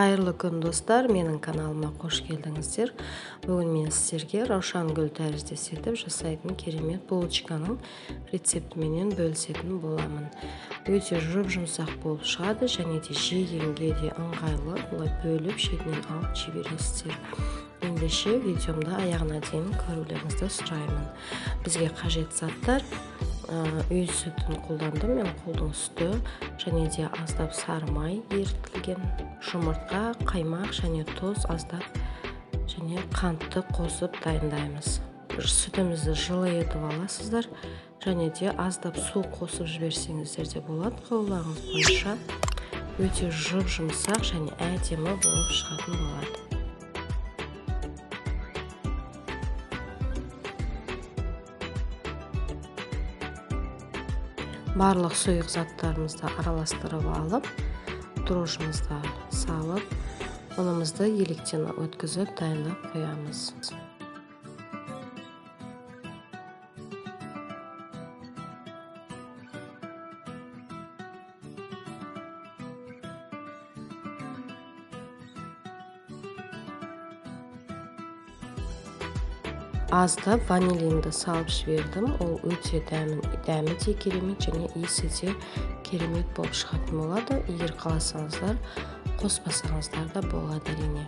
Қайырлы күн достар, менің каналыма қош келдіңіздер. Бүгін мен сіздерге раушан гүл тәріздес етіп жасайтын керемет булочканың рецептіменен бөлісетін боламын. Өте жұмсақ болып шығады және де жегенге де ыңғайлы, олай бөліп шетінен алып жібересіздер. Ендеше видеомды аяғына дейін көрулеріңізді сұраймын. Бізге қажет заттар: үй сүтін қолдандым, мен қолдың сүті және де аздап сары май ерітілген, жұмыртқа, қаймақ және тұз аздап және қантты қосып дайындаймыз. Сүтімізді жылы етіп аласыздар және де аздап су қосып жіберсеңіздер де болады. Қалауларыңыз бойынша өте жұмсақ және әдемі болып шығатын болады. Барлық сұйық заттарымызды араластырып алып, дрожжымызды салып, ұнымызды електен өткізіп дайындап қоямыз. Аздап ванилинді салып жібердім. Ол өте дәмі де керемет және иісі де керемет болып шығатын болады. Егер қаласаңыздар, қоспасаңыздар да болады әрине.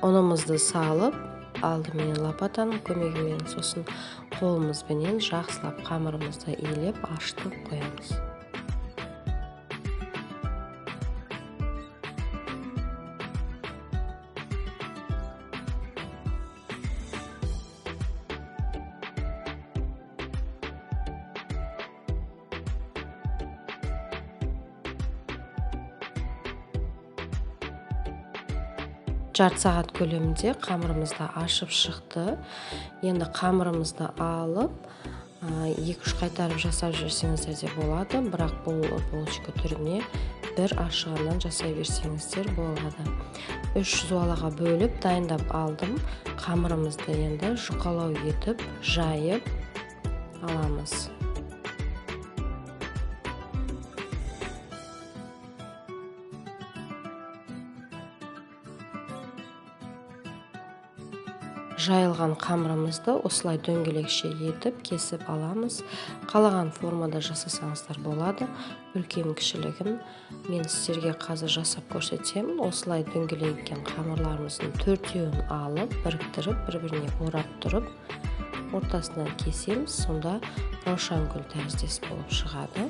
Ұнымызды салып, алдымен лопатаның көмегімен, сосын қолымызбенен жақсылап қамырымызды иілеп ашытып қоямыз. Жарты сағат көлемінде қамырымызды ашып шықты. Енді қамырымызды алып, 2-3 қайтарып жасап жіберсеңіздер де болады, бірақ бұл булочка түріне бір ашығаннан жасай берсеңіздер болады. 3 жуалаға бөліп дайындап алдым. Қамырымызды енді жұқалау етіп, жайып аламыз. Жайылған қамырымызды осылай дөңгелекше етіп кесіп аламыз. Қалаған формада жасасаңыздар болады. Үлкен кішілігін мен сіздерге қазір жасап көрсетемін. Осылай дөңгелеккен қамырларымыздың 4-еуін алып, біріктіріп, бір-біріне орап тұрып, ортасынан кесеміз. Сонда раушан гүл тәріздес болып шығады.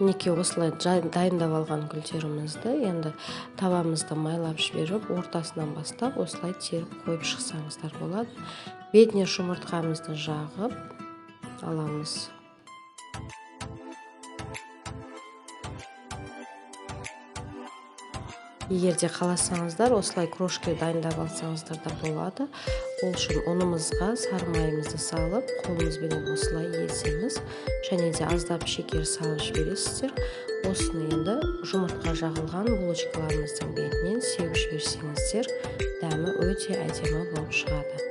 Мінекей осылай дайындап алған гүлдерімізді енді табамызды майлап жіберіп, ортасынан бастап осылай теріп қойып шықсаңыздар болады. Бетіне жұмыртқамызды жағып аламыз. Егер де қаласаңыздар, осылай крошка дайындап алсаңыздар да болады. Ол үшін ұнымызға сары майымызды салып, қолымызбен осылай еземіз және де аздап шекер салып жібересіздер. Осыны енді жұмыртқа жағылған булочкаларымыздың бетінен сеуіп жіберсеңіздер, дәмі өте әдемі болып шығады.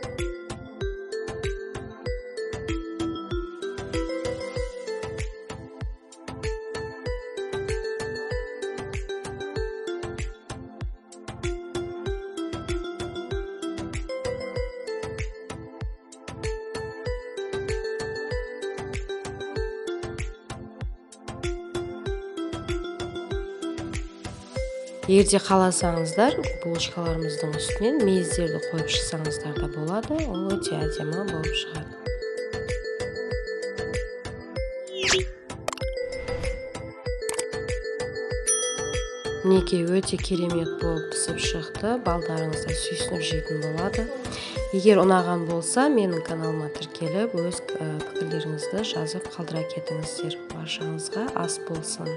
Егерде қаласаңыздар, булочкаларымыздың үстінен мейіздерді қойып шықсаңыздар да болады, ол өте әдемі болып шығады. мінекей өте керемет болып пісіп шықты. Балдарыңыз да сүйсініп жейтін болады. Егер ұнаған болса, менің каналыма тіркеліп, өз пікірлеріңізді жазып қалдыра кетіңіздер. Баршаңызға ас болсын.